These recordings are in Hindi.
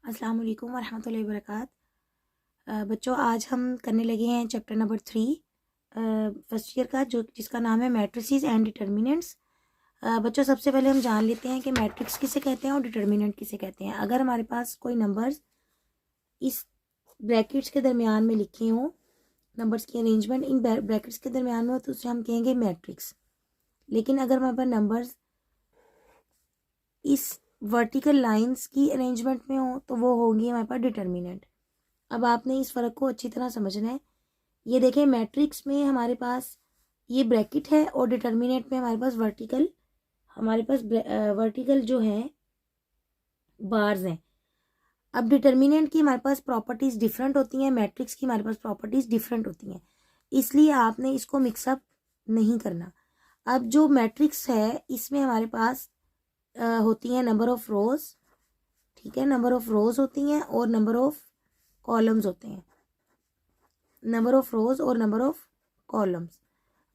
अस्सलाम वालेकुम वरहमतुल्लाहि वबरकात। बच्चों आज हम करने लगे हैं चैप्टर नंबर 3 फर्स्ट ईयर का, जो जिसका नाम है मैट्रिसेस एंड डिटर्मिनेंट्स। बच्चों सबसे पहले हम जान लेते हैं कि मैट्रिक्स किसे कहते हैं और डिटर्मिनेंट किसे कहते हैं। अगर हमारे पास कोई नंबर्स इस ब्रैकेट्स के दरमियान में लिखे हों, नंबर्स की अरेंजमेंट इन ब्रैकेट्स के दरमियान में हो, तो उसे हम कहेंगे मैट्रिक्स। लेकिन अगर हमारे पास नंबर्स इस वर्टिकल लाइंस की अरेंजमेंट में हो तो वो होगी हमारे पास डिटर्मिनेंट। अब आपने इस फ़र्क को अच्छी तरह समझना है। ये देखें, मैट्रिक्स में हमारे पास ये ब्रैकेट है और डिटर्मिनेंट में हमारे पास वर्टिकल जो है बार्स हैं। अब डिटर्मिनेंट की हमारे पास प्रॉपर्टीज़ डिफरेंट होती हैं, मैट्रिक्स की हमारे पास प्रॉपर्टीज़ डिफरेंट होती हैं, इसलिए आपने इसको मिक्सअप नहीं करना। अब जो मैट्रिक्स है इसमें हमारे पास होती हैं नंबर ऑफ रोज, ठीक है, नंबर ऑफ रोज होती हैं और नंबर ऑफ कॉलम्स होते हैं, नंबर ऑफ रोज और नंबर ऑफ कॉलम्स।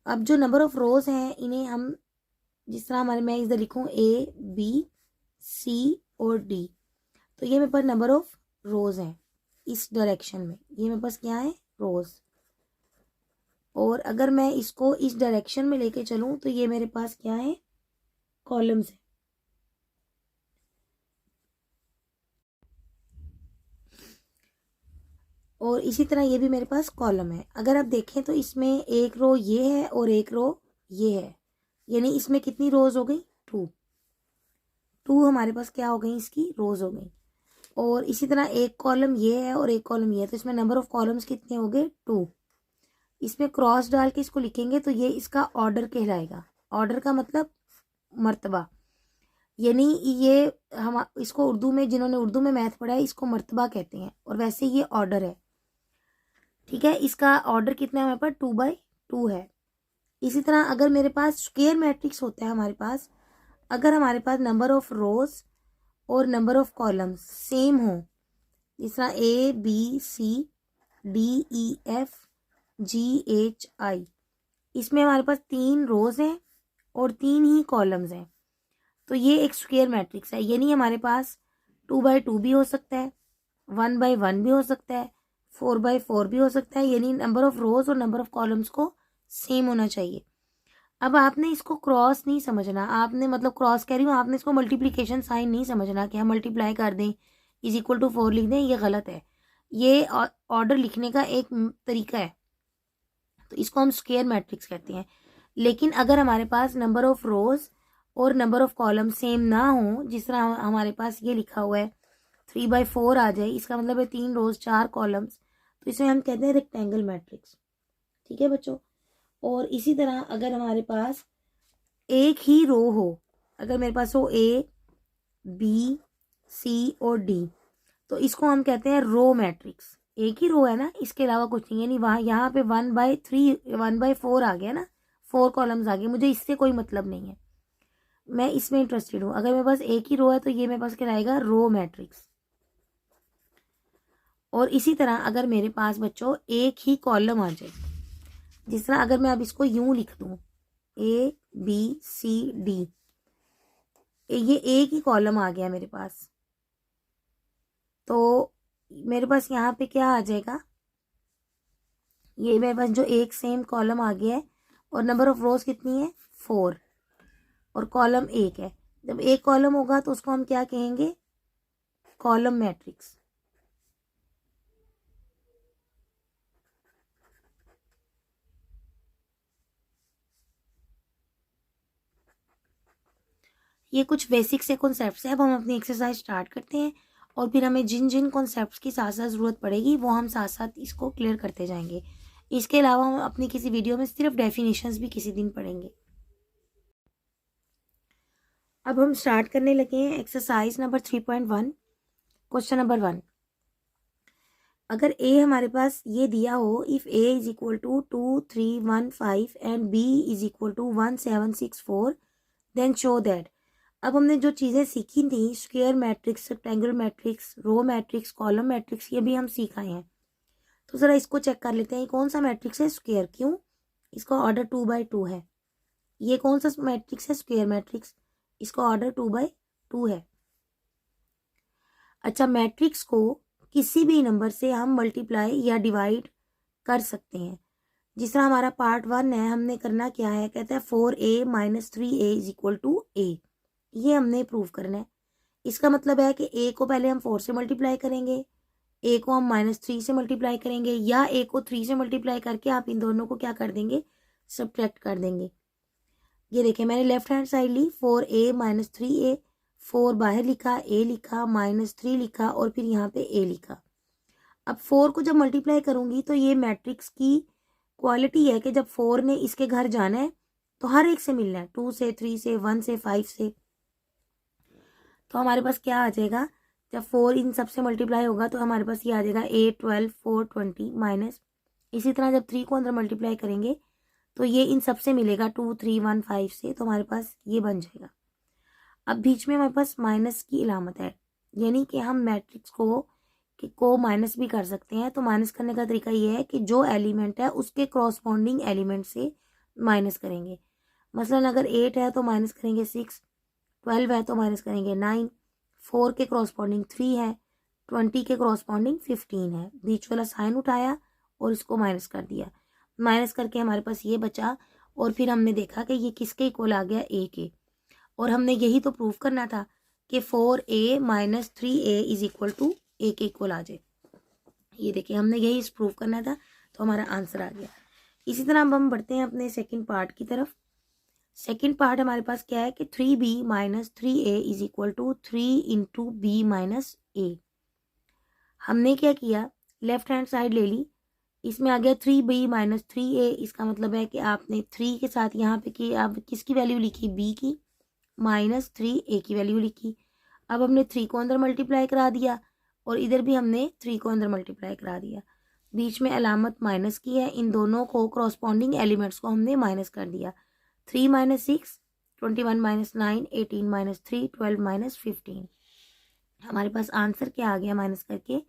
अब जो नंबर ऑफ रोज हैं इन्हें हम जिस तरह मैं इधर लिखूं A B C और D, तो ये मेरे पास नंबर ऑफ रोज हैं इस डायरेक्शन में, ये मेरे पास क्या है, रोज। और अगर मैं इसको इस डायरेक्शन में लेके चलूं तो ये मेरे पास क्या है, कॉलम्स है। और इसी तरह ये भी मेरे पास कॉलम है। अगर आप देखें तो इसमें एक रो ये है और एक रो ये है, यानी इसमें कितनी रोज हो गई, टू हमारे पास क्या हो गई, इसकी रोज हो गई। और इसी तरह एक कॉलम ये है और एक कॉलम ये है, तो इसमें नंबर ऑफ कॉलम्स कितने हो गए, 2। इसमें क्रॉस डाल के इसको लिखेंगे तो ये इसका ऑर्डर कहलाएगा। ऑर्डर का मतलब मर्तबा, यानी ये हम इसको उर्दू में, जिन्होंने उर्दू में मैथ पढ़ा है, इसको मर्तबा कहते हैं और वैसे ये ऑर्डर है, ठीक है। इसका ऑर्डर कितना है हमारे पास, 2/2 है। इसी तरह अगर मेरे पास स्क्वायर मैट्रिक्स होता है हमारे पास, अगर हमारे पास नंबर ऑफ रोज और नंबर ऑफ कॉलम्स सेम हो, जिस तरह ABCDEFGHI, इसमें हमारे पास 3 रोज हैं और 3 ही कॉलम्स हैं, तो ये एक स्क्वायर मैट्रिक्स है। यानी हमारे पास 2/2 भी हो सकता है, 1/1 भी हो सकता है, 4/4 भी हो सकता है, यानी नंबर ऑफ रोज और नंबर ऑफ कॉलम्स को सेम होना चाहिए। अब आपने इसको क्रॉस नहीं समझना, आपने मतलब क्रॉस कह रही हूँ, आपने इसको मल्टीप्लिकेशन साइन नहीं समझना कि हम मल्टीप्लाई कर दें =4 लिख दें, ये गलत है। ये ऑर्डर लिखने का एक तरीका है, तो इसको हम स्क्वायर मैट्रिक्स कहते हैं। लेकिन अगर हमारे पास नंबर ऑफ रोज और नंबर ऑफ कॉलम सेम ना हो, जिस तरह हमारे पास ये लिखा हुआ है 3/4 आ जाए, इसका मतलब है 3 रोज 4 कॉलम्स, तो इसे हम कहते हैं रेक्टेंगल मैट्रिक्स, ठीक है बच्चों। और इसी तरह अगर हमारे पास एक ही रो हो, अगर मेरे पास हो A B C और D, तो इसको हम कहते हैं रो मैट्रिक्स। एक ही रो है ना, इसके अलावा कुछ नहीं, यानी वहाँ यहाँ पे 1/4 आ गया ना, 4 कॉलम्स आ गए, मुझे इससे कोई मतलब नहीं है, मैं इसमें इंटरेस्टेड हूँ। अगर मेरे पास एक ही रो है तो ये मेरे पास कहलाएगा रो मैट्रिक्स। और इसी तरह अगर मेरे पास बच्चों एक ही कॉलम आ जाए, जिस तरह अगर मैं अब इसको यूं लिख दूं ABCD, ये एक ही कॉलम आ गया मेरे पास, तो मेरे पास यहाँ पे क्या आ जाएगा, ये मेरे पास जो एक सेम कॉलम आ गया है और नंबर ऑफ रोज कितनी है, 4, और कॉलम एक है। जब एक कॉलम होगा तो उसको हम क्या कहेंगे, कॉलम मैट्रिक्स। ये कुछ बेसिक से कॉन्सेप्ट्स हैं। अब हम अपनी एक्सरसाइज स्टार्ट करते हैं और फिर हमें जिन जिन कॉन्सेप्ट्स की साथ साथ ज़रूरत पड़ेगी वो हम साथ साथ इसको क्लियर करते जाएंगे। इसके अलावा हम अपनी किसी वीडियो में सिर्फ डेफिनेशंस भी किसी दिन पढ़ेंगे। अब हम स्टार्ट करने लगे हैं एक्सरसाइज नंबर 3.1। क्वेश्चन नंबर 1, अगर ए हमारे पास ये दिया हो, if A = 2 3 1 5 and B = 1 7 6 4, then show that. अब हमने जो चीज़ें सीखी थी, square matrix, rectangular matrix, row matrix, column matrix, ये भी हम सीख आए हैं। तो ज़रा इसको चेक कर लेते हैं, कौन सा मैट्रिक्स है, स्क्वायर, क्यों, इसका ऑर्डर 2/2 है। ये कौन सा मैट्रिक्स है, स्क्वायर मैट्रिक्स, इसका ऑर्डर 2/2 है। अच्छा, मैट्रिक्स को किसी भी नंबर से हम मल्टीप्लाई या डिवाइड कर सकते हैं। जिस तरह हमारा पार्ट 1 है, हमने करना क्या है, कहता है 4a minus 3a is equal to a। ये हमने प्रूव करना है। इसका मतलब है कि a को पहले हम 4 से मल्टीप्लाई करेंगे, a को हम -3 से मल्टीप्लाई करेंगे, या a को 3 से मल्टीप्लाई करके आप इन दोनों को क्या कर देंगे, सब्ट्रैक्ट कर देंगे। ये देखिए, मैंने लेफ्ट हैंड साइड ली, 4a माइनस 3a, 4 बाहर लिखा, a लिखा, -3 लिखा और फिर यहाँ पे a लिखा। अब 4 को जब मल्टीप्लाई करूंगी तो ये मैट्रिक्स की क्वालिटी है कि जब 4 ने इसके घर जाना है तो हर एक से मिलना है, 2 से, 3 से, 1 से, 5 से। तो हमारे पास क्या आ जाएगा, जब 4 इन सबसे मल्टीप्लाई होगा तो हमारे पास ये आ जाएगा 8, 12, 4, 20 माइनस। इसी तरह जब 3 को अंदर मल्टीप्लाई करेंगे तो ये इन सबसे मिलेगा 2, 3, 1, 5 से, तो हमारे पास ये बन जाएगा। अब बीच में हमारे पास माइनस की इलामत है, यानी कि हम मैट्रिक्स को माइनस भी कर सकते हैं। तो माइनस करने का तरीका ये है कि जो एलिमेंट है उसके क्रॉसपॉन्डिंग एलिमेंट से माइनस करेंगे। मसलन अगर 8 है तो माइनस करेंगे 6, 12 है तो माइनस करेंगे 9, 4 के क्रॉसपॉन्डिंग 3 है, 20 के क्रॉसपॉन्डिंग 15 है। बीच वाला साइन उठाया और इसको माइनस कर दिया। माइनस करके हमारे पास ये बचा और फिर हमने देखा कि ये किसके इक्वल आ गया, a के। और हमने यही तो प्रूव करना था कि 4a minus 3a is equal to a के इक्वल आ जाए। ये देखिए, हमने यही प्रूव करना था, तो हमारा आंसर आ गया। इसी तरह अब हम बढ़ते हैं अपने सेकंड पार्ट की तरफ। सेकंड पार्ट हमारे पास क्या है कि 3b minus 3a is equal to 3 into B minus a। हमने क्या किया, लेफ्ट हैंड साइड ले ली, इसमें आ गया 3b माइनस 3a। इसका मतलब है कि आपने 3 के साथ यहाँ पे कि आप किसकी वैल्यू लिखी, b की, माइनस 3a की वैल्यू लिखी। अब हमने 3 को अंदर मल्टीप्लाई करा दिया और इधर भी हमने 3 को अंदर मल्टीप्लाई करा दिया। बीच में अलामत माइनस की है, इन दोनों को क्रॉसपॉन्डिंग एलिमेंट्स को हमने माइनस कर दिया। 3 माइनस 6, 21 माइनस 9, 18 माइनस 3, 12 माइनस 15। हमारे पास आंसर क्या आ गया माइनस करके,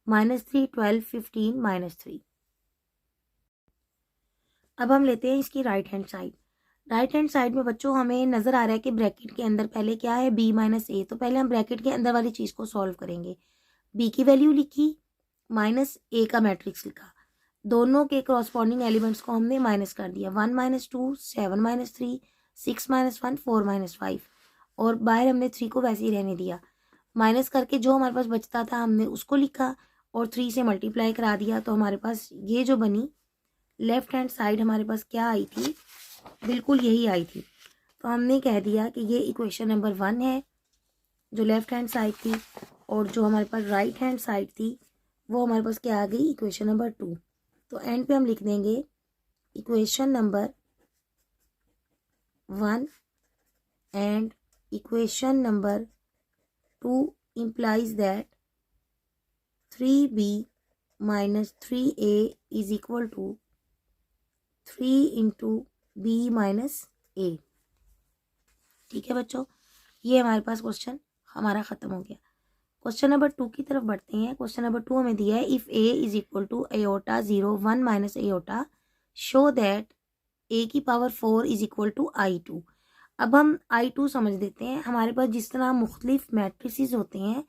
-3, 12, 15 माइनस 3। अब हम लेते हैं इसकी right hand side. Right hand side में बच्चों हमें नजर आ रहा है कि ब्रैकेट के अंदर पहले क्या है, b माइनस a। तो पहले हम ब्रैकेट के अंदर वाली चीज को सॉल्व करेंगे। b की वैल्यू लिखी, माइनस a का मैट्रिक्स लिखा, दोनों के क्रॉसपॉन्डिंग एलिमेंट्स को हमने माइनस कर दिया। 1 माइनस 2, 7 माइनस 3, 6 माइनस 1, 4 माइनस 5, और बाहर हमने 3 को वैसे ही रहने दिया। माइनस करके जो हमारे पास बचता था हमने उसको लिखा और 3 से मल्टीप्लाई करा दिया। तो हमारे पास ये जो बनी लेफ्ट हैंड साइड हमारे पास क्या आई थी, बिल्कुल यही आई थी। तो हमने कह दिया कि ये इक्वेशन नंबर 1 है जो लेफ्ट हैंड साइड थी, और जो हमारे पास राइट हैंड साइड थी वो हमारे पास क्या आ गई, इक्वेशन नंबर 2। तो एंड पे हम लिख देंगे equation number 1 and equation number 2 implies that 3b minus 3a is equal to 3 into b minus a। ठीक है बच्चों, ये हमारे पास क्वेश्चन हमारा खत्म हो गया। क्वेश्चन नंबर 2 की तरफ बढ़ते हैं। क्वेश्चन नंबर 2 हमें दिया है, if a is equal to aota 0 1 minus aota show that a की power 4 is equal to i2। अब हम i2 समझ देते हैं। हमारे पास जिस तरह मुख्तलिफ मैट्रिक्स होते हैं,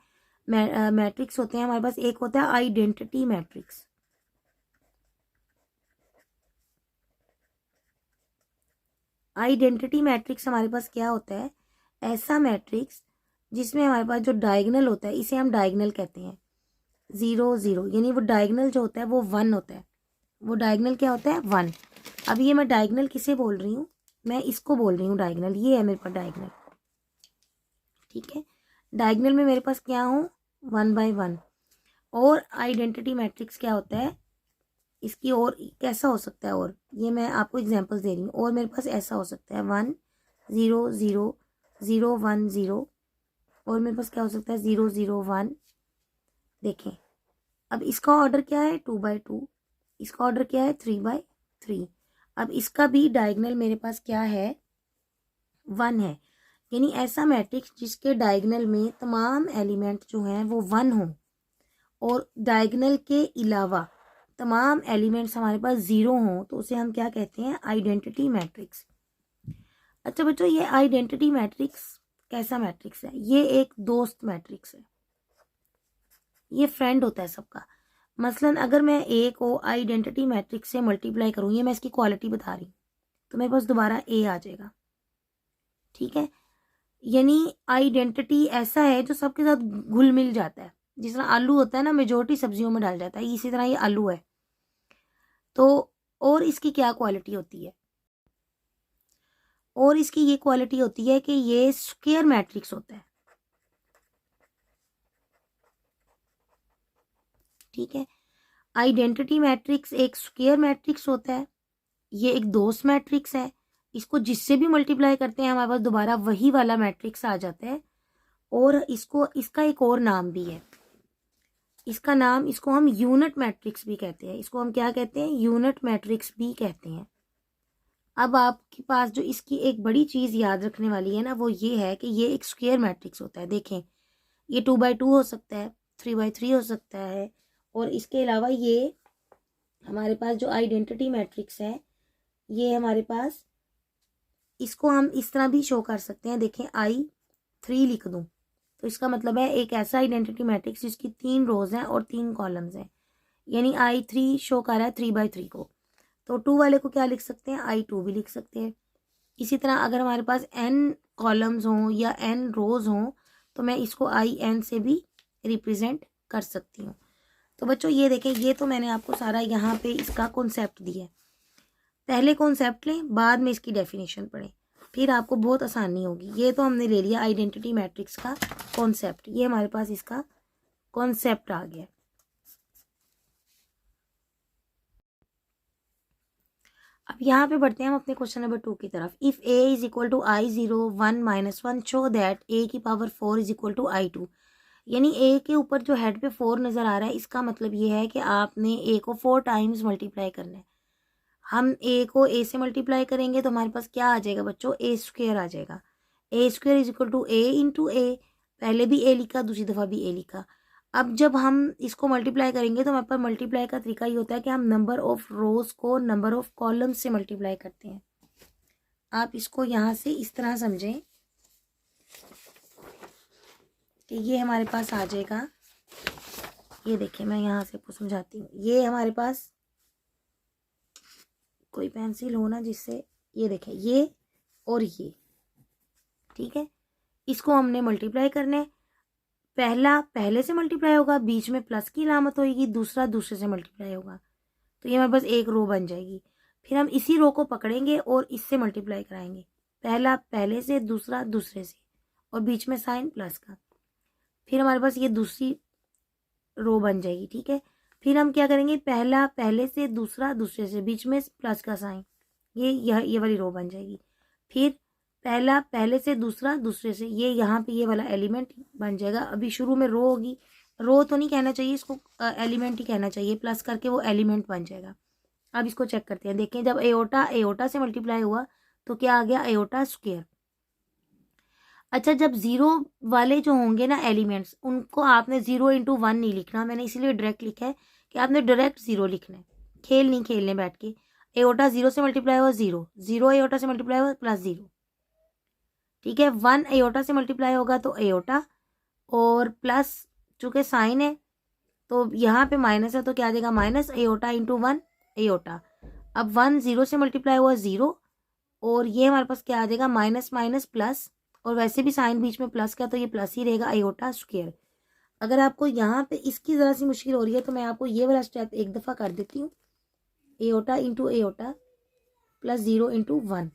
हमारे पास एक होता है आइडेंटिटी मैट्रिक्स। आइडेंटिटी मैट्रिक्स हमारे पास क्या होता है, ऐसा मैट्रिक्स जिसमें हमारे पास जो डायगोनल होता है इसे हम डायगोनल कहते हैं। 0 0, यानी वो डायगोनल जो होता है वो 1 होता है। वो डायगोनल क्या होता है, 1। अब ये मैं डायगोनल किसे बोल रही हूँ, मैं इसको बोल रही हूँ डायगोनल। ये है मेरे पास डायगोनल, ठीक है। डायगोनल में मेरे पास क्या हो, 1 बाय 1। और आइडेंटिटी मैट्रिक्स क्या होता है इसकी, और कैसा हो सकता है, और ये मैं आपको एग्जांपल्स दे रही हूँ। और मेरे पास ऐसा हो सकता है 1 0 0 0 1 0, और मेरे पास क्या हो सकता है 0 0 1। देखें, अब इसका ऑर्डर क्या है 2 बाय 2, इसका ऑर्डर क्या है 3 बाय 3। अब इसका भी डायगोनल मेरे पास क्या है, 1 है। यानी ऐसा मैट्रिक्स जिसके डायगोनल में तमाम एलिमेंट जो हैं वो 1 हो और डायगोनल के अलावा तमाम एलिमेंट्स हमारे पास 0 हों, तो उसे हम क्या कहते हैं, आइडेंटिटी मैट्रिक्स। अच्छा बच्चों, ये आइडेंटिटी मैट्रिक्स कैसा मैट्रिक्स है, ये एक दोस्त मैट्रिक्स है। ये फ्रेंड होता है सबका। मसलन अगर मैं ए को आइडेंटिटी मैट्रिक्स से मल्टीप्लाई करूँ, ये मैं इसकी क्वालिटी बता रही हूँ, तो मेरे पास दोबारा ए आ जाएगा। ठीक है, यानी आइडेंटिटी ऐसा है जो सबके साथ घुल मिल जाता है। जिस तरह आलू होता है ना, मेजोरिटी सब्जियों में डाल जाता है, इसी तरह ये आलू है। तो और इसकी क्या क्वालिटी होती है, और इसकी ये क्वालिटी होती है कि ये स्क्वायर मैट्रिक्स होता है। ठीक है, आइडेंटिटी मैट्रिक्स एक स्क्वायर मैट्रिक्स होता है, ये एक दोस्त मैट्रिक्स है। इसको जिससे भी मल्टीप्लाई करते हैं हमारे पास दोबारा वही वाला मैट्रिक्स आ जाता है। और इसका एक और नाम भी है, इसका नाम, इसको हम यूनिट मैट्रिक्स भी कहते हैं। इसको हम क्या कहते हैं, यूनिट मैट्रिक्स भी कहते हैं। अब आपके पास जो इसकी एक बड़ी चीज़ याद रखने वाली है ना, वो ये है कि ये एक स्क्वायर मैट्रिक्स होता है। देखें, ये 2x2 हो सकता है, 3x3 हो सकता है, और इसके अलावा ये हमारे पास जो आइडेंटिटी मैट्रिक्स है, ये हमारे पास, इसको हम इस तरह भी शो कर सकते हैं। देखें, I3 लिख दूं तो इसका मतलब है एक ऐसा आइडेंटिटी मैट्रिक्स जिसकी 3 रोज हैं और 3 कॉलम्स हैं, यानी I3 शो कर रहा है 3x3 को। तो 2 वाले को क्या लिख सकते हैं, I2 भी लिख सकते हैं। इसी तरह अगर हमारे पास n कॉलम्स हों या n रोज हों तो मैं इसको IN से भी रिप्रेजेंट कर सकती हूँ। तो बच्चों ये देखें, ये तो मैंने आपको सारा यहाँ पे इसका कॉन्सेप्ट दिया है। पहले कॉन्सेप्ट लें, बाद में इसकी डेफिनेशन पढ़ें, फिर आपको बहुत आसानी होगी। ये तो हमने ले लिया आइडेंटिटी मैट्रिक्स का कॉन्सेप्ट, ये हमारे पास इसका कॉन्सेप्ट आ गया। अब यहाँ पे बढ़ते हैं हम अपने क्वेश्चन नंबर 2 की तरफ। If a is equal to I0 1 - 1 show that a की power 4 is equal to I2। यानी a के ऊपर जो हेड पे 4 नज़र आ रहा है, इसका मतलब ये है कि आपने a को 4 टाइम्स मल्टीप्लाई करना है। हम a को a से मल्टीप्लाई करेंगे तो हमारे पास क्या आ जाएगा बच्चों, a स्क्वायर आ जाएगा। a square is equal to a into a, पहले भी a लिखा, दूसरी दफ़ा भी a लिखा। अब जब हम इसको मल्टीप्लाई करेंगे तो हमारे पास मल्टीप्लाई का तरीका ये होता है कि हम नंबर ऑफ रोज को नंबर ऑफ कॉलम्स से मल्टीप्लाई करते हैं। आप इसको यहाँ से इस तरह समझें कि ये हमारे पास आ जाएगा, ये देखिए मैं यहाँ से आपको समझाती हूँ। ये हमारे पास कोई पेंसिल हो ना जिससे, ये देखें, ये और ये, ठीक है, इसको हमने मल्टीप्लाई करना है। पहला पहले से मल्टीप्लाई होगा, बीच में प्लस की अलामत होगी, दूसरा दूसरे से मल्टीप्लाई होगा, तो ये हमारे पास एक रो बन जाएगी। फिर हम इसी रो को पकड़ेंगे और इससे मल्टीप्लाई कराएंगे, पहला पहले से, दूसरा दूसरे से, और बीच में साइन प्लस का। फिर हमारे पास ये दूसरी रो बन जाएगी, ठीक है। फिर हम क्या करेंगे, पहला पहले से, दूसरा दूसरे से, बीच में प्लस का साइन, ये वाली रो बन जाएगी। फिर पहला पहले से, दूसरा दूसरे से, ये यहाँ पे ये वाला एलिमेंट बन जाएगा। अभी शुरू में रो होगी, रो तो नहीं कहना चाहिए इसको, एलिमेंट ही कहना चाहिए, प्लस करके वो एलिमेंट बन जाएगा। अब इसको चेक करते हैं। देखें, जब एओटा एओटा से मल्टीप्लाई हुआ तो क्या आ गया, एओटा स्क्वायर। अच्छा, जब जीरो वाले जो होंगे ना एलिमेंट्स, उनको आपने 0 × 1 नहीं लिखना, मैंने इसीलिए डायरेक्ट लिखा है कि आपने डायरेक्ट 0 लिखना है, खेल नहीं खेलने बैठ के। एओटा 0 से मल्टीप्लाई हुआ 0, 0 एओटा से मल्टीप्लाई हुआ +0, ठीक है। 1 एओटा से मल्टीप्लाई होगा तो एओटा, और प्लस चूंकि साइन है तो यहाँ पे माइनस है तो क्या आ जाएगा, माइनस एओटा × 1 एओटा। अब 1 0 से मल्टीप्लाई हुआ 0, और ये हमारे पास क्या आ जाएगा, माइनस माइनस प्लस, और वैसे भी साइन बीच में प्लस का तो ये प्लस ही रहेगा, एओटा स्क्वायर। अगर आपको यहाँ पे इसकी ज़रा सी मुश्किल हो रही है तो मैं आपको ये वाला स्टेप एक दफ़ा कर देती हूँ, एओटा × एओटा +0 × 1,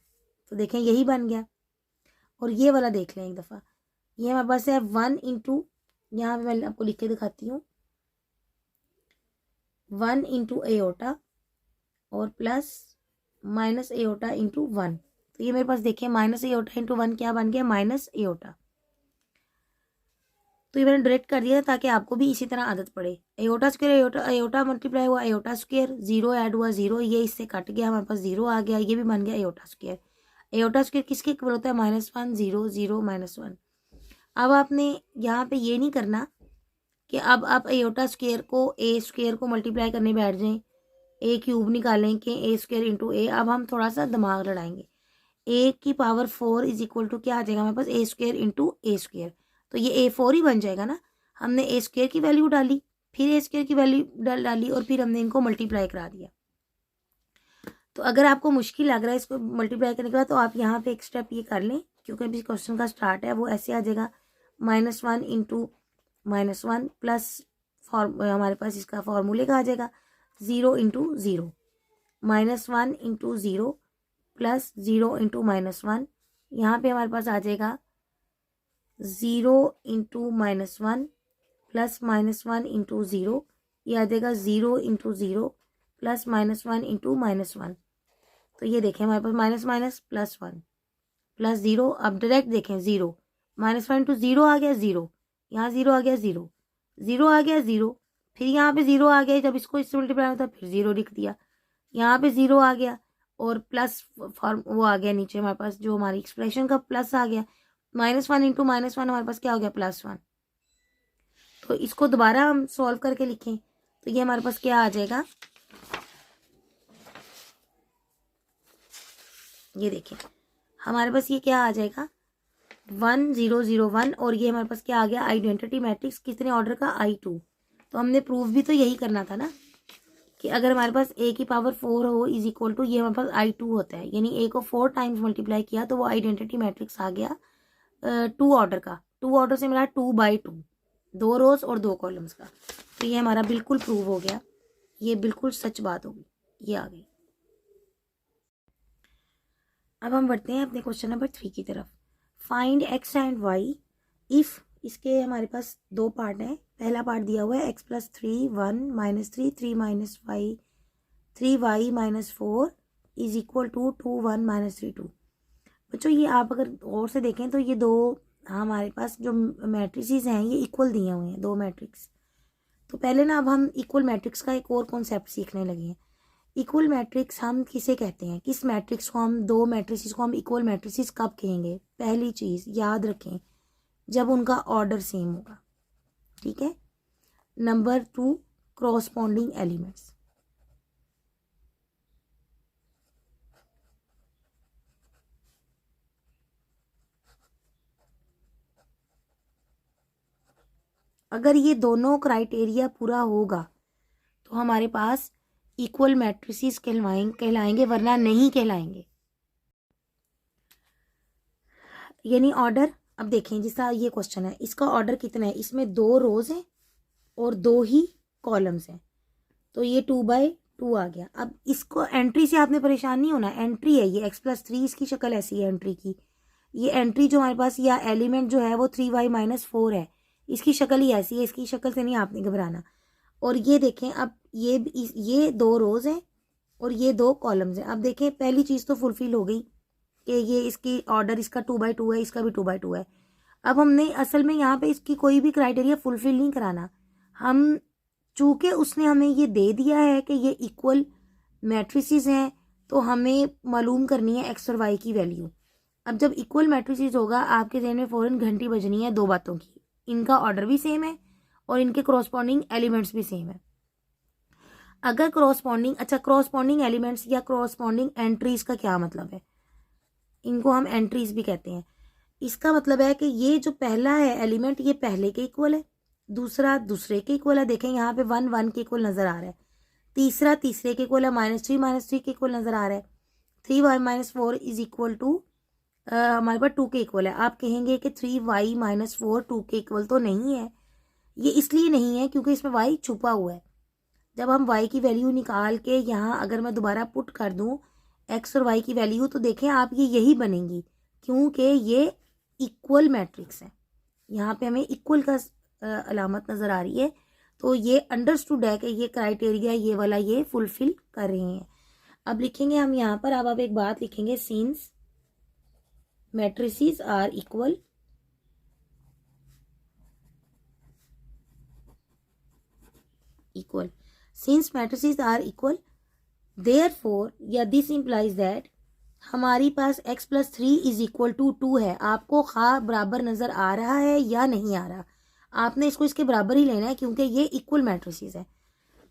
तो देखें यही बन गया। और ये वाला देख लें एक दफ़ा, ये हमारे पास है 1 × यहाँ पे मैं आपको लिख के दिखाती हूँ, 1 × एओटा और प्लस माइनस एओटा × 1, तो ये मेरे पास देखिए माइनस एओटा × 1 क्या बन गया, माइनस एओटा। तो ये मैंने डायरेक्ट कर दिया ताकि आपको भी इसी तरह आदत पड़े। Aorta square aorta aorta multiply हुआ एओटा स्क्वायर, 0 ऐड हुआ 0, ये इससे कट गया, हमारे पास 0 आ गया, ये भी बन गया एओटा स्क्वायर। एओटा स्क्वायर किसके इक्वल होता है, -1 0 0 -1। अब आपने यहाँ पे ये नहीं करना कि अब आप एओटा स्क्वायर को ए स्क्वायर को मल्टीप्लाई करने बैठ जाएं, A³ निकालें कि A² × A। अब हम थोड़ा सा दिमाग लड़ाएंगे। A की पावर 4 इज इक्वल टू क्या आ जाएगा हमारे पास, A² × A², तो ये A4 ही बन जाएगा ना, हमने A² की वैल्यू डाली फिर ए स्क्वायर की वैल्यू डाली और फिर हमने इनको मल्टीप्लाई करा दिया। तो अगर आपको मुश्किल लग रहा है इसको मल्टीप्लाई करने के बाद, तो आप यहाँ पे एक स्टेप ये कर लें, क्योंकि अभी क्वेश्चन का स्टार्ट है। वो ऐसे आ जाएगा -1 इंटू -1 प्लस हमारे पास इसका फॉर्मूले का आ जाएगा 0 इंटू 0, -1 इंटू 0 प्लस 0 इंटू -1। यहाँ पे हमारे पास आ जाएगा 0 इंटू -1 प्लस -1 इंटू 0, ये आ जाएगा 0 इंटू 0 प्लस -1 इंटू -1। तो ये देखें हमारे पास माइनस माइनस प्लस 1 प्लस 0। अब डायरेक्ट देखें 0 -1 इंटू 0 आ गया 0, यहाँ 0 आ गया 0, 0 आ गया 0, फिर यहाँ पे 0 आ गया। जब इसको इससे मल्टीप्लाई होता फिर 0 लिख दिया, यहाँ पे 0 आ गया और प्लस फॉर्म वो आ गया नीचे हमारे पास जो हमारी एक्सप्रेशन का प्लस आ गया। -1 इंटू -1 हमारे पास क्या हो गया +1। तो इसको दोबारा हम सॉल्व करके लिखें तो ये हमारे पास क्या आ जाएगा, ये देखें हमारे पास ये क्या आ जाएगा 1 0 0 1, और ये हमारे पास क्या आ गया आइडेंटिटी मैट्रिक्स कितने ऑर्डर का I2। तो हमने प्रूफ भी तो यही करना था ना कि अगर हमारे पास a की पावर 4 हो इज इक्वल टू ये हमारे पास I2 होता है, यानी a को 4 टाइम्स मल्टीप्लाई किया तो वो आइडेंटिटी मैट्रिक्स आ गया 2 ऑर्डर का। 2 ऑर्डर से मिला 2/2, 2 रोज और 2 कॉलम्स का। तो ये हमारा बिल्कुल प्रूव हो गया, ये बिल्कुल सच बात होगी, ये आ गई। अब हम बढ़ते हैं अपने क्वेश्चन नंबर 3 की तरफ। Find x and y if, इसके हमारे पास 2 पार्ट हैं। पहला पार्ट दिया हुआ है x + 3 1 -3 3 -y 3y -4 is equal to 2 1 -3 2। बच्चों ये आप अगर और से देखें तो ये दो हमारे पास जो मैट्रिसेस हैं ये इक्वल दिए हुए हैं, 2 मैट्रिक्स। तो पहले ना अब हम इक्वल मैट्रिक्स का एक और कॉन्सेप्ट सीखने लगे हैं। इक्वल मैट्रिक्स हम किसे कहते हैं, किस मैट्रिक्स को हम, 2 मैट्रिसेस को हम इक्वल मैट्रिसेस कब कहेंगे। पहली चीज़ याद रखें जब उनका ऑर्डर सेम होगा, ठीक है। Number 2 corresponding elements. अगर ये दोनों क्राइटेरिया पूरा होगा तो हमारे पास इक्वल मैट्रिसेस कहलाएंगे, वरना नहीं कहलाएंगे। यानी ऑर्डर, अब देखें जैसा ये क्वेश्चन है इसका ऑर्डर कितना है, इसमें 2 रोज हैं और 2 ही कॉलम्स हैं, तो ये 2/2 आ गया। अब इसको एंट्री से आपने परेशान नहीं होना, एंट्री है ये x + 3, इसकी शक्ल ऐसी है एंट्री की। ये एंट्री जो हमारे पास या एलिमेंट जो है वो 3y - 4 है, इसकी शक्ल ही ऐसी है, इसकी शक्ल से नहीं आपने घबराना। और ये देखें अब ये 2 रोज हैं और ये 2 कॉलम्स हैं। अब देखें पहली चीज़ तो फुलफिल हो गई कि ये इसकी ऑर्डर इसका 2/2 है, इसका भी 2/2 है। अब हमने असल में यहाँ पे इसकी कोई भी क्राइटेरिया फुलफिल नहीं कराना, हम चूँकि उसने हमें ये दे दिया है कि ये इक्वल मैट्रिसेस हैं तो हमें मालूम करनी है x और y की वैल्यू। अब जब इक्वल मैट्रिसेस होगा आपके जहन में फ़ौरन घंटी बजनी है 2 बातों की, इनका ऑर्डर भी सेम है और इनके क्रॉसपॉन्डिंग एलिमेंट्स भी सेम है। अगर क्रॉसपॉन्डिंग एलिमेंट्स या क्रॉसपॉन्डिंग एंट्रीज का क्या मतलब है, इनको हम एंट्रीज भी कहते हैं। इसका मतलब है कि ये जो पहला है एलिमेंट ये पहले के इक्वल है, दूसरा दूसरे के इक्वल है। देखें यहाँ पे 1 1 के इक्वल नजर आ रहा है, तीसरा तीसरे के इक्वल है, -3 -3 के इक्वल नजर आ रहा है, 3y - 4 इज इक्वल टू हमारे पास 2 के इक्वल है। आप कहेंगे कि 3y - 4 2 के इक्वल तो नहीं है, ये इसलिए नहीं है क्योंकि इसमें y छुपा हुआ है। जब हम y की वैल्यू निकाल के यहाँ अगर मैं दोबारा पुट कर दूँ x और y की वैल्यू, तो देखें आप ये यही बनेंगी क्योंकि ये इक्वल मैट्रिक्स है। यहाँ पे हमें इक्वल का अलामत नज़र आ रही है, तो ये अंडरस्टूड है कि ये क्राइटेरिया ये वाला ये फुलफिल कर रहे हैं। अब लिखेंगे हम यहाँ पर, अब आप एक बात लिखेंगे, since matrices are equal since matrices are equal therefore, या दिस इंप्लाइज दैट हमारी पास x + 3 इज इक्वल टू 2 है। आपको खा बराबर नजर आ रहा है या नहीं आ रहा, आपने इसको इसके बराबर ही लेना है क्योंकि ये इक्वल मैट्रिसेस है।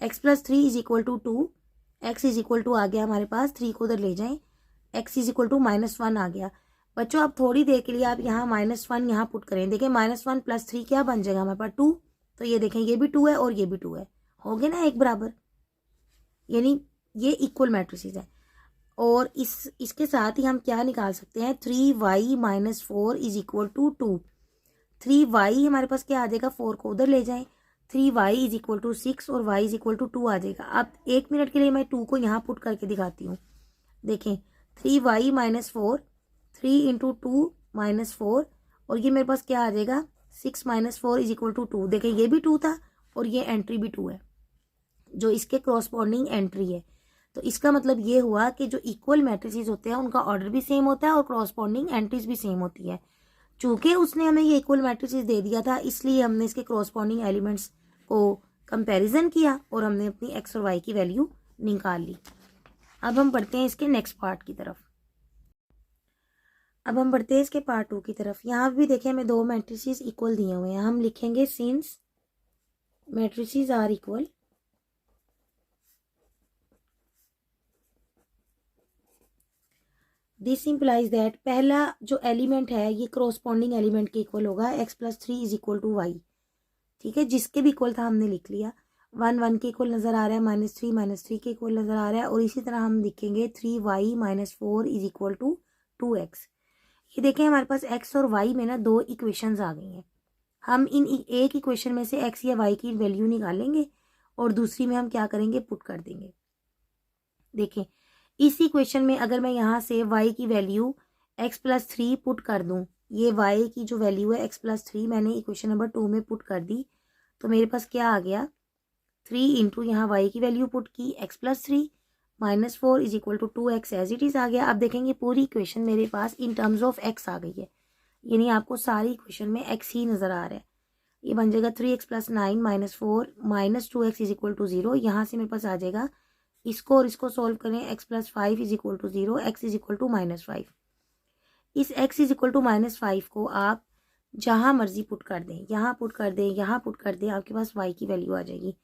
x + 3 is equal to 2, x is equal to आ गया हमारे पास, 3 को उधर ले जाएं, x इज इक्वल टू -1 आ गया। बच्चों अब थोड़ी देर के लिए आप यहाँ -1 यहाँ पुट करें, देखिए -1 + 3 क्या बन जाएगा हमारे पास 2, तो ये देखें ये भी 2 है और ये भी 2 है, हो गए ना एक बराबर, यानी ये इक्वल मैट्रिसेस है। और इसके साथ ही हम क्या निकाल सकते हैं, 3y minus 4 is equal to 2। 3y हमारे पास क्या आ जाएगा, 4 को उधर ले जाएं, 3y इज इक्वल टू 6 और y इज इक्वल टू 2 आ जाएगा। अब 1 मिनट के लिए मैं 2 को यहाँ पुट करके दिखाती हूँ। देखें 3y माइनस 4, 3 इंटू 2 माइनस 4, और ये मेरे पास क्या आ जाएगा, 6 माइनस 4 इज इक्वल टू 2। देखें ये भी 2 था और ये एंट्री भी 2 है, जो इसके क्रॉसपॉन्डिंग एंट्री है। तो इसका मतलब ये हुआ कि जो इक्वल मैट्रिसेस होते हैं उनका ऑर्डर भी सेम होता है और क्रॉसपॉन्डिंग एंट्रीज भी सेम होती है। चूंकि उसने हमें ये इक्वल मैट्रिसेस दे दिया था, इसलिए हमने इसके क्रॉसपॉन्डिंग एलिमेंट्स को कंपैरिजन किया और हमने अपनी एक्स और वाई की वैल्यू निकाल ली। अब हम बढ़ते हैं इसके नेक्स्ट पार्ट की तरफ। अब हम बढ़ते हैं इसके पार्ट 2 की तरफ। यहाँ भी देखें हमें दो मैट्रिसेस इक्वल दिए हुए हैं। हम लिखेंगे since matrices are equal, this implies that पहला जो एलिमेंट है ये क्रॉसपॉन्डिंग एलिमेंट के इक्वल होगा, x plus 3 is equal to y. ठीक है, जिसके भी इक्वल था हमने लिख लिया। 1 1 के इक्वल नजर आ रहा है, माइनस थ्री के इक्वल नजर आ रहा है, और इसी तरह हम लिखेंगे 3y minus 4 is equal to 2x। ये देखें हमारे पास x और y में ना दो इक्वेशंस आ गई हैं। हम इन एक इक्वेशन में से x या y की वैल्यू निकालेंगे और दूसरी में हम क्या करेंगे, पुट कर देंगे। देखें इस इक्वेशन में अगर मैं यहाँ से y की वैल्यू x प्लस 3 पुट कर दूँ, ये y की जो वैल्यू है x प्लस 3 मैंने इक्वेशन नंबर 2 में पुट कर दी, तो मेरे पास क्या आ गया, 3 इंटू यहाँ y की वैल्यू पुट की x plus 3 minus 4 is equal to 2x as it is आ गया। अब देखेंगे पूरी इक्वेशन मेरे पास इन टर्म्स ऑफ x आ गई है, यानी आपको सारी इक्वेशन में x ही नजर आ रहा है। ये बन जाएगा 3x plus 9 minus 4 minus 2x is equal to 0। यहाँ से मेरे पास आ जाएगा, इसको और इसको सॉल्व करें, x plus 5 is equal to 0, x is equal to minus 5। इस x is equal to minus 5 को आप जहाँ मर्जी पुट कर दें, यहाँ पुट कर दें, यहाँ पुट कर दें, आपके पास y की वैल्यू आ जाएगी।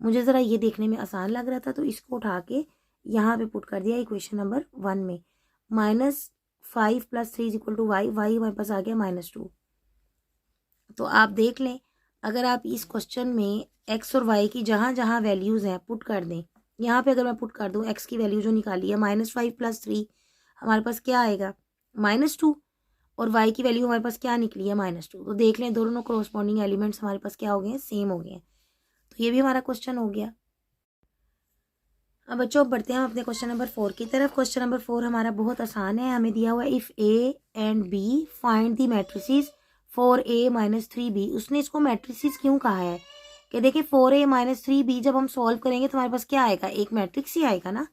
मुझे ज़रा ये देखने में आसान लग रहा था तो इसको उठा के यहाँ पे पुट कर दिया इक्वेशन नंबर 1 में। -5 plus 3 is equal to y, y हमारे पास आ गया -2। तो आप देख लें, अगर आप इस क्वेश्चन में x और y की जहाँ जहाँ वैल्यूज़ हैं पुट कर दें, यहाँ पे अगर मैं पुट कर दूँ x की वैल्यू जो निकाली है -5 प्लस 3, हमारे पास क्या आएगा, -2, और y की वैल्यू हमारे पास क्या निकली है, -2। तो देख लें दोनों कॉरस्पॉन्डिंग एलिमेंट्स हमारे पास क्या हो गए हैं, सेम हो गए हैं। तो ये भी हमारा क्वेश्चन हो गया। अब बच्चों बढ़ते हैं हम अपने क्वेश्चन नंबर 4 की तरफ। क्वेश्चन नंबर 4 हमारा बहुत आसान है। हमें दिया हुआ है if a and b find the matrices 4a minus 3b। उसने इसको मैट्रिसेस क्यों कहा है कि देखिए 4a माइनस 3b जब हम सॉल्व करेंगे तो हमारे पास क्या आएगा, एक मैट्रिक्स ही आएगा ना।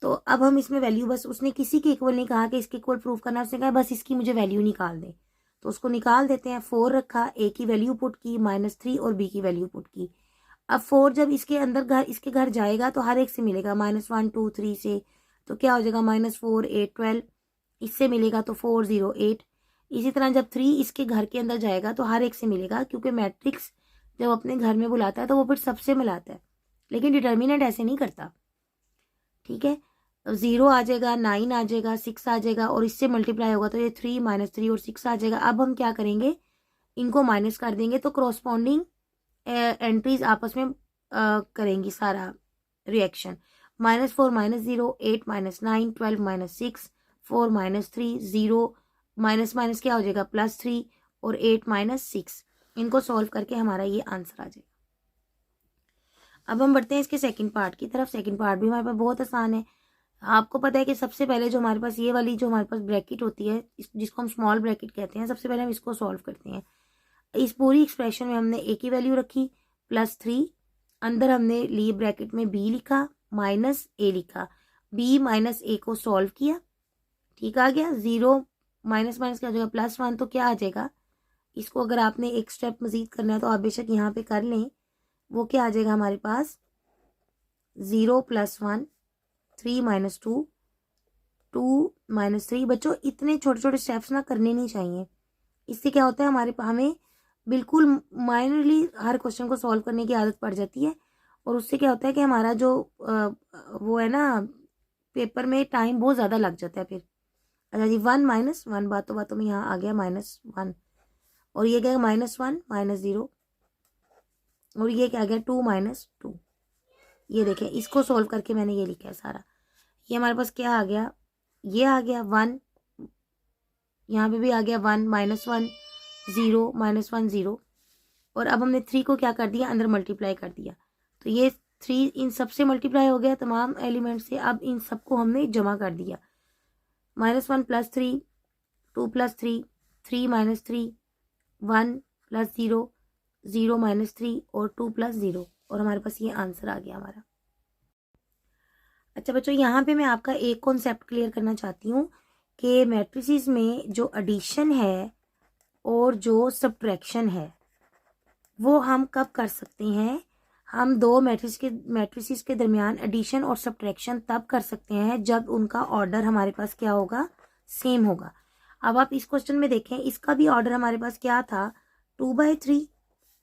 तो अब हम इसमें वैल्यू, बस उसने किसी के इक्वल नहीं कहा कि इसके इक्वल प्रूफ करना, उसने कहा बस इसकी मुझे वैल्यू निकाल दें। तो उसको निकाल देते हैं। 4 रखा, a की वैल्यू पुट की, -3 और b की वैल्यू पुट की। अब 4 जब इसके अंदर इसके घर जाएगा तो हर एक से मिलेगा, -1 2 3 से, तो क्या हो जाएगा, -4 8 12, इससे मिलेगा तो 4 0 8। इसी तरह जब 3 इसके घर के अंदर जाएगा तो हर एक से मिलेगा, क्योंकि मैट्रिक्स जब अपने घर में बुलाता है तो वो फिर सबसे मिलाता है, लेकिन डिटर्मिनेंट ऐसे नहीं करता। ठीक है, 0 आ जाएगा, 9 आ जाएगा, 6 आ जाएगा, और इससे मल्टीप्लाई होगा तो ये 3 -3 और 6 आ जाएगा। अब हम क्या करेंगे, इनको माइनस कर देंगे तो क्रॉसपॉन्डिंग एंट्रीज आपस में करेंगी सारा रिएक्शन। -4 -0 8 -9 12 -6 4 -3 0 माइनस क्या हो जाएगा, +3 और 8 -6। इनको सॉल्व करके हमारा ये आंसर आ जाएगा। अब हम बढ़ते हैं इसके सेकंड पार्ट की तरफ। सेकंड पार्ट भी हमारे पास बहुत आसान है। आपको पता है कि सबसे पहले जो हमारे पास ये वाली जो हमारे पास ब्रैकेट होती है, जिसको हम स्मॉल ब्रैकेट कहते हैं, सबसे पहले हम इसको सॉल्व करते हैं। इस पूरी एक्सप्रेशन में हमने a की वैल्यू रखी +3, अंदर हमने ली ब्रैकेट में b लिखा, -a लिखा, b -a को सॉल्व किया, ठीक आ गया। 0 माइनस क्या हो जाएगा, +1, तो क्या आ जाएगा, इसको अगर आपने एक स्टेप मजीद करना है तो आप बेशक यहाँ पे कर लें। वो क्या आ जाएगा हमारे पास, 0 + 1 3 -2 2 -3। बच्चों इतने छोटे छोटे स्टेप्स ना करने नहीं चाहिए। इससे क्या होता है, हमें बिल्कुल माइनरली हर क्वेश्चन को सॉल्व करने की आदत पड़ जाती है, और उससे क्या होता है कि हमारा जो वो है ना, पेपर में टाइम बहुत ज़्यादा लग जाता है फिर। अच्छा जी, 1 -1 बातों बातों में यहाँ आ गया -1, और ये क्या, -1 -0 और ये क्या आ गया 2 माइनस 2। ये देखें, इसको सोल्व करके मैंने ये लिखा है सारा। ये हमारे पास क्या आ गया, ये आ गया 1, यहाँ पे भी आ गया 1 माइनस 1 0 माइनस 1 0। और अब हमने 3 को क्या कर दिया, अंदर मल्टीप्लाई कर दिया। तो ये 3 इन सब से मल्टीप्लाई हो गया तमाम एलिमेंट से। अब इन सबको हमने जमा कर दिया, -1 + 3 2 + 3 3 - 3 1 + 0 0 - 3 और 2 + 0। और हमारे पास ये आंसर आ गया हमारा। अच्छा बच्चों, यहाँ पे मैं आपका एक कॉन्सेप्ट क्लियर करना चाहती हूँ कि मैट्रिसेस में जो एडिशन है और जो सब्ट्रैक्शन है वो हम कब कर सकते हैं। हम दो मैट्रिसेस के दरमियान एडिशन और सब्ट्रैक्शन तब कर सकते हैं जब उनका ऑर्डर हमारे पास क्या होगा, सेम होगा। अब आप इस क्वेश्चन में देखें, इसका भी ऑर्डर हमारे पास क्या था 2/3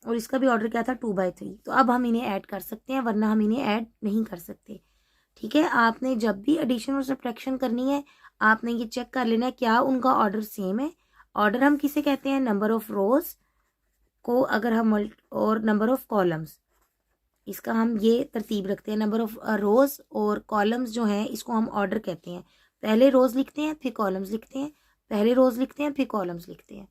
और इसका भी ऑर्डर क्या था 2/3। तो अब हम इन्हें ऐड कर सकते हैं, वरना हम इन्हें ऐड नहीं कर सकते। ठीक है, आपने जब भी एडिशन और सब्ट्रैक्शन करनी है आपने ये चेक कर लेना है क्या उनका ऑर्डर सेम है। ऑर्डर हम किसे कहते हैं, नंबर ऑफ रोज को अगर हम और नंबर ऑफ कॉलम्स, इसका हम ये तरतीब रखते हैं। नंबर ऑफ रोज और कॉलम्स जो हैं इसको हम ऑर्डर कहते हैं। पहले रोज लिखते हैं फिर कॉलम्स लिखते हैं, पहले रोज लिखते हैं फिर कॉलम्स लिखते हैं।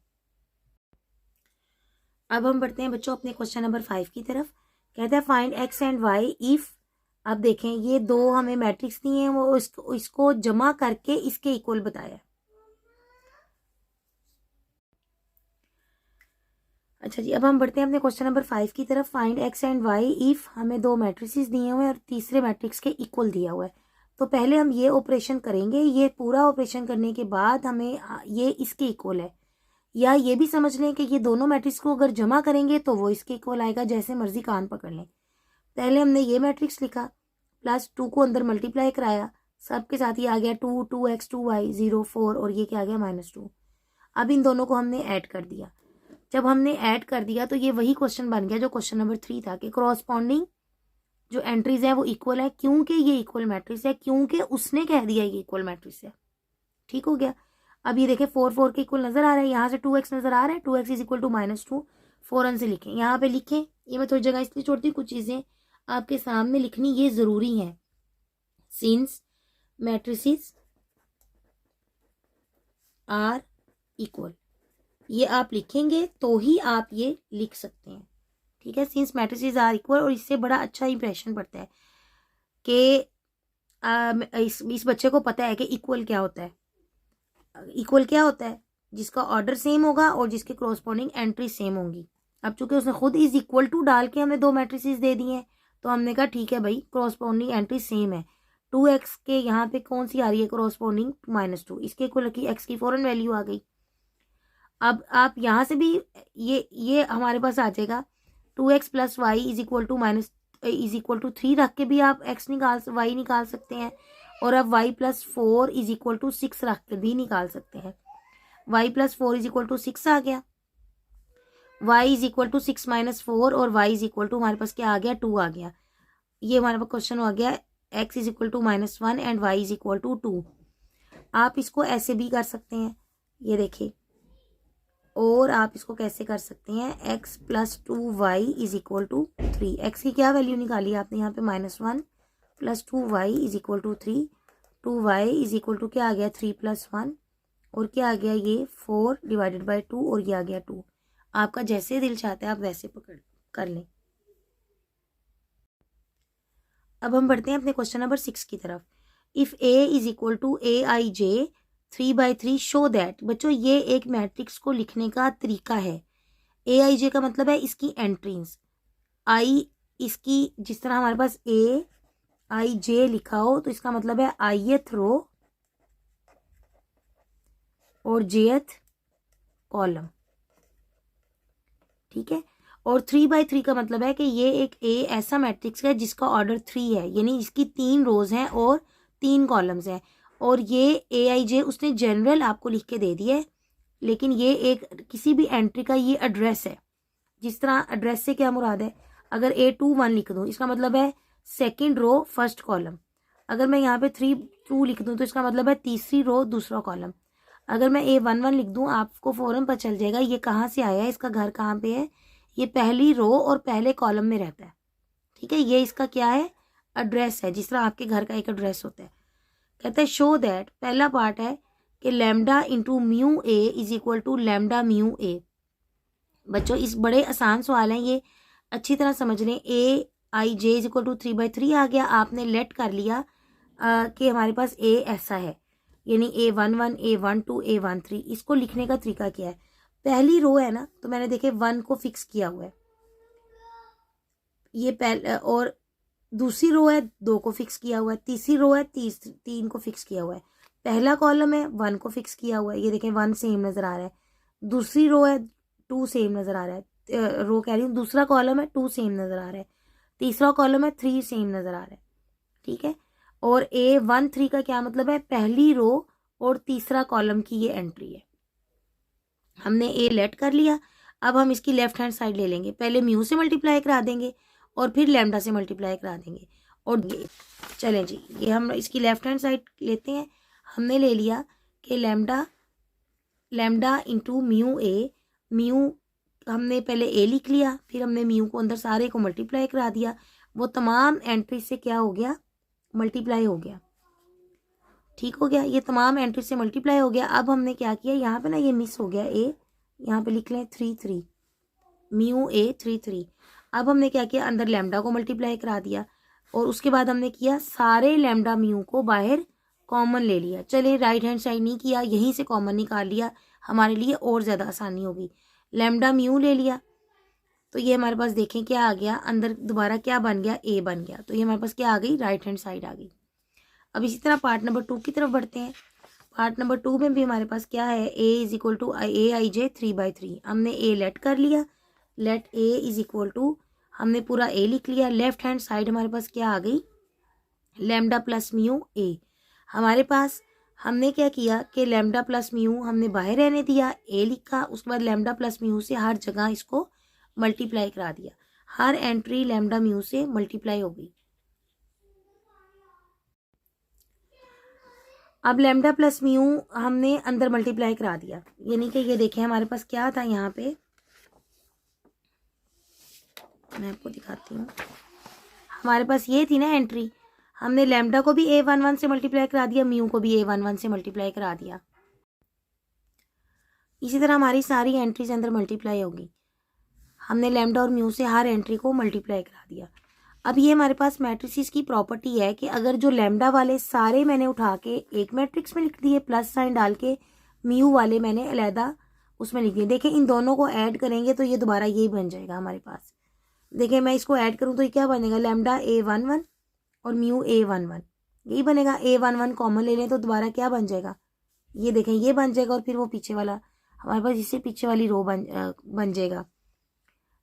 अब हम बढ़ते हैं बच्चों अपने क्वेश्चन नंबर 5 की तरफ। कहता है find x and y if. अब देखें, ये दो हमें मैट्रिक्स दिए हैं, वो इसको जमा करके इसके इक्वल बताया। अच्छा जी, अब हम बढ़ते हैं अपने क्वेश्चन नंबर 5 की तरफ। Find x and y if हमें दो मैट्रिसेस दिए हुए हैं और तीसरे मैट्रिक्स के इक्वल दिया हुआ है। तो पहले हम ये ऑपरेशन करेंगे, ये पूरा ऑपरेशन करने के बाद हमें ये इसके इक्वल है, या ये भी समझ लें कि ये दोनों मैट्रिक्स को अगर जमा करेंगे तो वो इसके इक्वल आएगा। जैसे मर्जी कान पकड़ लें। पहले हमने ये मैट्रिक्स लिखा, +2 को अंदर मल्टीप्लाई कराया, सबके साथ ही आ गया 2 2x 2y 0 4 और ये क्या आ गया -2। अब इन दोनों को हमने ऐड कर दिया। जब हमने ऐड कर दिया तो ये वही क्वेश्चन बन गया जो क्वेश्चन नंबर 3 था कि करॉस्पॉन्डिंग जो एंट्रीज है वो इक्वल है, क्योंकि ये इक्वल मैट्रिक्स है, क्योंकि उसने कह दिया ये इक्वल मैट्रिक्स है। ठीक हो गया। अब ये देखें 4 4 के इक्वल नजर आ रहा है, यहाँ से 2x नजर आ रहा है, 2x = -2 फौरन से लिखें, यहाँ पे लिखें। ये मैं थोड़ी जगह इसलिए छोड़ती हूँ, कुछ चीजें आपके सामने लिखनी ये जरूरी है। सिंस मैट्रिसेस आर इक्वल, ये आप लिखेंगे तो ही आप ये लिख सकते हैं। ठीक है, सिंस मैट्रिसेस आर इक्वल। और इससे बड़ा अच्छा इंप्रेशन पड़ता है कि इस बच्चे को पता है कि इक्वल क्या होता है। इक्वल क्या होता है, जिसका ऑर्डर सेम होगा और जिसके करॉस्पॉन्डिंग एंट्री सेम होंगी। अब चूंकि उसने खुद = टू डाल के हमें दो मैट्रिसेस दे दिए हैं तो हमने कहा ठीक है भाई, करॉस्पॉन्डिंग एंट्री सेम है। 2x के यहाँ पे कौन सी आ रही है करॉस्पॉन्डिंग, -2, इसके इक्वल की x की फौरन वैल्यू आ गई। अब आप यहाँ से भी ये हमारे पास आ जाएगा 2x + y = 3 रख के भी आप y निकाल सकते हैं। और अब y + 4 = 6 रख के भी निकाल सकते हैं। y + 4 = 6 आ गया, y = 6 - 4 और y = हमारे पास क्या आ गया 2 आ गया। ये हमारे पास क्वेश्चन आ गया x = -1 एंड y = 2। आप इसको ऐसे भी कर सकते हैं, ये देखिए। और आप इसको कैसे कर सकते हैं, x + 2y = 3। x की क्या वैल्यू निकाली आपने यहाँ पे -1 + 2y = 3। 2y = क्या आ गया 3 + 1 और क्या आ गया ये 4 / 2 और ये आ गया 2। आपका जैसे दिल चाहता है आप वैसे पकड़ कर लें। अब हम बढ़ते हैं अपने क्वेश्चन नंबर 6 की तरफ। If a = aij 3/3 show that. बच्चों ये एक मैट्रिक्स को लिखने का तरीका है। aij का मतलब है इसकी एंट्रीज, i इसकी, जिस तरह हमारे पास aij लिखा हो तो इसका मतलब है ith रो और jth कॉलम। ठीक है, और 3/3 का मतलब है कि ये एक ऐसा मैट्रिक्स है जिसका ऑर्डर 3 है, यानी इसकी 3 रोज हैं और 3 कॉलम्स हैं। और ये aij उसने जनरल आपको लिख के दे दिया है, लेकिन ये एक किसी भी एंट्री का ये एड्रेस है। जिस तरह एड्रेस से क्या मुराद है, अगर A21 लिख दूं इसका मतलब है सेकंड रो फर्स्ट कॉलम। अगर मैं यहाँ पे 32 लिख दूं तो इसका मतलब है तीसरी रो दूसरा कॉलम। अगर मैं A11 लिख दूं आपको फौरन पता चल जाएगा ये कहाँ से आया है, इसका घर कहाँ पे है। ये पहली रो और पहले कॉलम में रहता है, ठीक है। ये इसका क्या है, एड्रेस है, जिस तरह आपके घर का एक एड्रेस होता है। कहता है शो दैट, पहला पार्ट है कि lambda into mu A is equal to lambda mu A. बच्चों इस बड़े आसान सवाल हैं, ये अच्छी तरह समझ लें। ए आई जे इज इक्वल टू 3/3 आ गया, आपने लेट कर लिया कि हमारे पास ए ऐसा है, यानी A11 A12 A13। इसको लिखने का तरीका क्या है, पहली रो है ना, तो मैंने देखे 1 को फिक्स किया हुआ है, ये पहले, और दूसरी रो है 2 को फिक्स किया हुआ है, तीसरी रो है 3 को फिक्स किया हुआ है, पहला कॉलम है 1 को फिक्स किया हुआ है, ये देखें 1 सेम नजर आ रहा है, दूसरी रो है 2 सेम नजर आ रहा है, रो कह रही हूँ, दूसरा कॉलम है 2 सेम नजर आ रहा है, तीसरा कॉलम है 3 सेम नजर आ रहा है, ठीक है। और A13 का क्या मतलब है, पहली रो और तीसरा कॉलम की ये एंट्री है। हमने ए लेट कर लिया, अब हम इसकी लेफ्ट हैंड साइड ले लेंगे, पहले म्यू से मल्टीप्लाई करा देंगे और फिर लैम्डा से मल्टीप्लाई करा देंगे। और चलें जी, ये हम इसकी लेफ्ट हैंड साइड लेते हैं। हमने ले लिया कि लैम्डा इंटू म्यू ए, म्यू हमने पहले ए लिख लिया, फिर हमने म्यू को अंदर सारे को मल्टीप्लाई करा दिया, वो तमाम एंट्री से क्या हो गया, मल्टीप्लाई हो गया, ठीक हो गया, ये तमाम एंट्री से मल्टीप्लाई हो गया। अब हमने क्या किया, यहाँ पे ना ये मिस हो गया ए, यहाँ पे लिख लें 3 म्यू ए 3। अब हमने क्या किया, अंदर लैम्डा को मल्टीप्लाई करा दिया और उसके बाद हमने किया सारे लैम्डा म्यू को बाहर कॉमन ले लिया। चले राइट हैंड साइड नहीं किया, यहीं से कॉमन निकाल लिया, हमारे लिए और ज़्यादा आसानी होगी। लैम्डा म्यू ले लिया तो ये हमारे पास देखें क्या आ गया, अंदर दोबारा क्या बन गया, ए बन गया, तो ये हमारे पास क्या आ गई, राइट हैंड साइड आ गई। अब इसी तरह पार्ट नंबर 2 की तरफ बढ़ते हैं। पार्ट नंबर 2 में भी हमारे पास क्या है, A is equal to AIJ 3/3। हमने ए लेट कर लिया, let A is equal to, हमने पूरा ए लिख लिया, लेफ्ट हैंड साइड हमारे पास क्या आ गई, लैम्डा प्लस म्यू ए। हमारे पास हमने क्या किया कि लैम्डा प्लस म्यू हमने बाहर रहने दिया, ए लिखा, उसके बाद लैम्डा प्लस म्यू से हर जगह इसको मल्टीप्लाई करा दिया, हर एंट्री लैम्डा म्यू से मल्टीप्लाई हो गई। अब लैम्डा प्लस म्यू हमने अंदर मल्टीप्लाई करा दिया, यानी कि ये देखें हमारे पास क्या था, यहाँ पे मैं आपको दिखाती हूँ, हमारे पास ये थी ना एंट्री, हमने लैम्डा को भी A11 से मल्टीप्लाई करा दिया, म्यू को भी A11 से मल्टीप्लाई करा दिया। इसी तरह हमारी सारी एंट्रीज अंदर मल्टीप्लाई होगी, हमने लैम्डा और म्यू से हर एंट्री को मल्टीप्लाई करा दिया। अब ये हमारे पास मैट्रिसेस की प्रॉपर्टी है कि अगर जो लैम्डा वाले सारे मैंने उठा के एक मैट्रिक्स में लिख दिए, प्लस साइन डाल के म्यू वाले मैंने अलहदा उसमें लिख दिए, देखें इन दोनों को ऐड करेंगे तो ये दोबारा यही बन जाएगा हमारे पास। देखें मैं इसको ऐड करूँ तो ये क्या बनेगा, लैम्डा A11 और म्यू A11, यही बनेगा। A11 कॉमन ले लें तो दोबारा क्या बन जाएगा, ये देखें ये बन जाएगा, और फिर वो पीछे वाला हमारे पास इससे पीछे वाली रो बन जाएगा,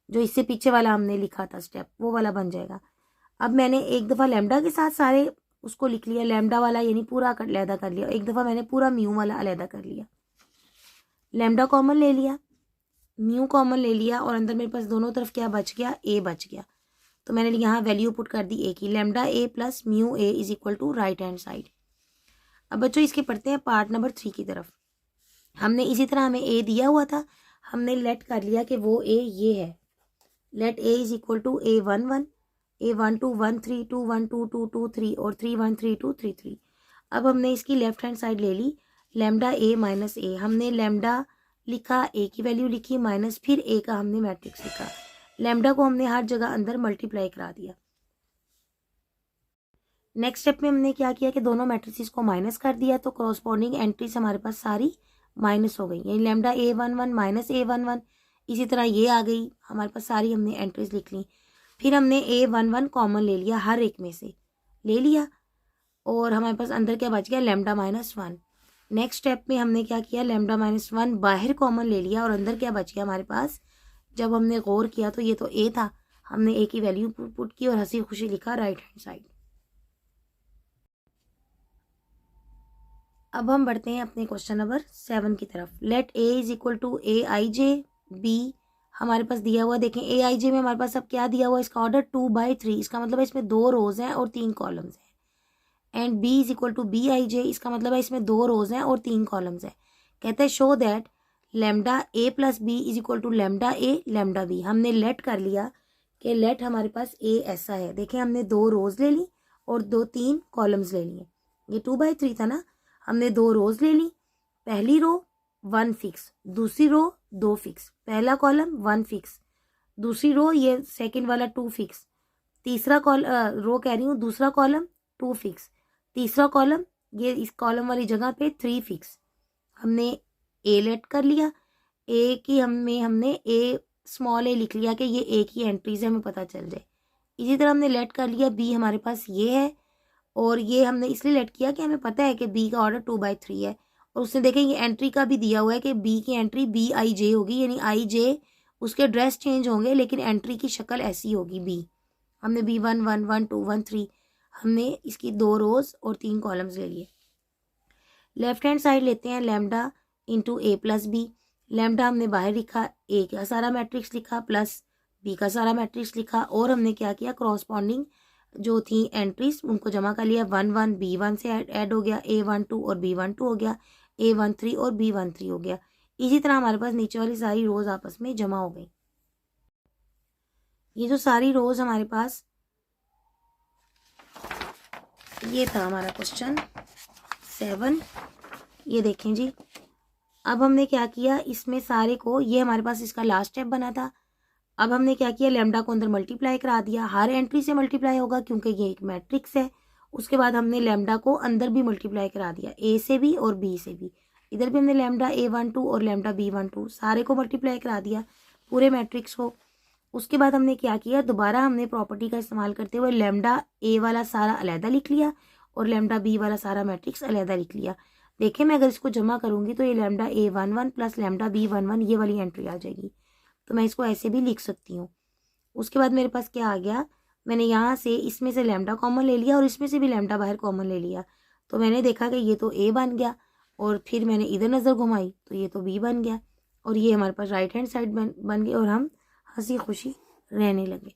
जो इससे पीछे वाला हमने लिखा था स्टेप, वो वाला बन जाएगा। अब मैंने एक दफ़ा लैम्डा के साथ सारे उसको लिख लिया, लैम्डा वाला यानी पूरा अलहदा कर लिया, एक दफ़ा मैंने पूरा म्यू वाला अलहदा कर लिया, लैम्डा कॉमन ले लिया, म्यू कॉमन ले लिया, और अंदर मेरे पास दोनों तरफ क्या बच गया, ए बच गया, तो मैंने यहाँ वैल्यू पुट कर दी ए की, lambda A plus mu A is equal to right hand side. अब बच्चों इसके पढ़ते हैं पार्ट नंबर 3 की तरफ। हमने इसी तरह हमें ए दिया हुआ था, हमने लेट कर लिया कि वो ए ये है, let A is equal to A11 A12 1 3 2 1 2 2 2 3 और 3 1 3 2 3 3। अब हमने इसकी लेफ्ट हैंड साइड ले ली, लैम्डा ए माइनस ए, हमने लैम्डा लिखा, ए की वैल्यू लिखी, माइनस फिर ए का हमने मैट्रिक्स लिखा, लैम्डा को हमने हर जगह अंदर मल्टीप्लाई करा दिया। नेक्स्ट स्टेप में हमने क्या किया कि दोनों मैट्रिसेस को माइनस कर दिया, तो कॉरस्पॉन्डिंग एंट्रीज हमारे पास सारी माइनस हो गई, यानी लैम्डा A11 माइनस A11, इसी तरह ये आ गई हमारे पास, सारी हमने एंट्रीज लिख ली। फिर हमने A11 कॉमन ले लिया, हर एक में से ले लिया, और हमारे पास अंदर क्या बच गया, लैम्डा -1। नेक्स्ट स्टेप में हमने क्या किया, लैम्डा -1 बाहर कॉमन ले लिया, और अंदर क्या बच गया हमारे पास, जब हमने गौर किया तो ये तो ए था, हमने ए की वैल्यू पुट की और हंसी खुशी लिखा राइट हैंड साइड। अब हम बढ़ते हैं अपने क्वेश्चन नंबर 7 की तरफ। Let A is equal to AIJ B, हमारे पास दिया हुआ, देखें AIJ में हमारे पास अब क्या दिया हुआ, इसका ऑर्डर 2/3, इसका मतलब है इसमें 2 रोज हैं और 3 कॉलम्स हैं। And B is equal to BIJ, इसका मतलब है इसमें 2 रोज हैं और 3 कॉलम्स हैं। कहते हैं show that lambda A plus B is equal to lambda A lambda B. हमने लेट कर लिया कि लेट हमारे पास ए ऐसा है। देखें हमने 2 रोज ले ली और 3 कॉलम्स ले लिए। ये 2/3 था ना, हमने 2 रोज ले ली। पहली रो 1 फिक्स, दूसरी रो 2 फिक्स, पहला कॉलम 1 फिक्स, दूसरी रो ये सेकंड वाला 2 फिक्स, तीसरा रो कह रही हूँ, दूसरा कॉलम 2 फिक्स, तीसरा कॉलम ये इस कॉलम वाली जगह पे 3 फिक्स। हमने ए लेट कर लिया, ए की हमने ए स्मॉल ए लिख लिया कि ये ए की एंट्रीज हमें पता चल जाए। इसी तरह हमने लेट कर लिया बी हमारे पास ये है, और ये हमने इसलिए लेट किया कि हमें पता है कि बी का ऑर्डर 2/3 है। और उसने देखें ये एंट्री का भी दिया हुआ है कि बी की एंट्री BIJ होगी, यानी IJ उसके ड्रेस चेंज होंगे लेकिन एंट्री की शक्ल ऐसी होगी बी। हमने B1 1 1 2 1 3 हमने इसकी 2 रोज और 3 कॉलम्स ले लिए। लेफ्ट हैंड साइड लेते हैं लेमडा इंटू ए प्लस बी। लेमडा हमने बाहर लिखा, ए का सारा मैट्रिक्स लिखा प्लस बी का सारा मैट्रिक्स लिखा, और हमने क्या किया करॉस्पॉन्डिंग जो थी एंट्रीज उनको जमा कर लिया। 1 1 B1 से ऐड हो गया, A12 और B12 हो गया, A13 और B13 हो गया। इसी तरह हमारे पास नीचे वाली सारी रोज आपस में जमा हो गई। ये जो सारी रोज हमारे पास, ये था हमारा क्वेश्चन 7। ये देखें जी, अब हमने क्या किया, इसमें सारे को, ये हमारे पास इसका लास्ट स्टेप बना था। अब हमने क्या किया, लेमडा को अंदर मल्टीप्लाई करा दिया, हर एंट्री से मल्टीप्लाई होगा क्योंकि ये एक मैट्रिक्स है। उसके बाद हमने लेमडा को अंदर भी मल्टीप्लाई करा दिया, ए से भी और बी से भी। इधर भी हमने लेमडा A12 और लेमडा B12 सारे को मल्टीप्लाई करा दिया, पूरे मैट्रिक्स को। उसके बाद हमने क्या किया, दोबारा हमने प्रॉपर्टी का इस्तेमाल करते हुए लेमडा ए वाला सारा अलहदा लिख लिया और लेमडा बी वाला सारा मैट्रिक्स अलहदा लिख लिया। देखें मैं अगर इसको जमा करूंगी तो ये lambda A11 plus lambda B11 ये वाली एंट्री आ जाएगी, तो मैं इसको ऐसे भी लिख सकती हूँ। उसके बाद मेरे पास क्या आ गया, मैंने यहाँ से इसमें से लेमडा कॉमन ले लिया और इसमें से भी लेमडा बाहर कॉमन ले लिया, तो मैंने देखा कि ये तो ए बन गया, और फिर मैंने इधर नज़र घुमाई तो ये तो बी बन गया, और ये हमारे पास राइट हैंड साइड बन गई और हम हंसी खुशी रहने लगे।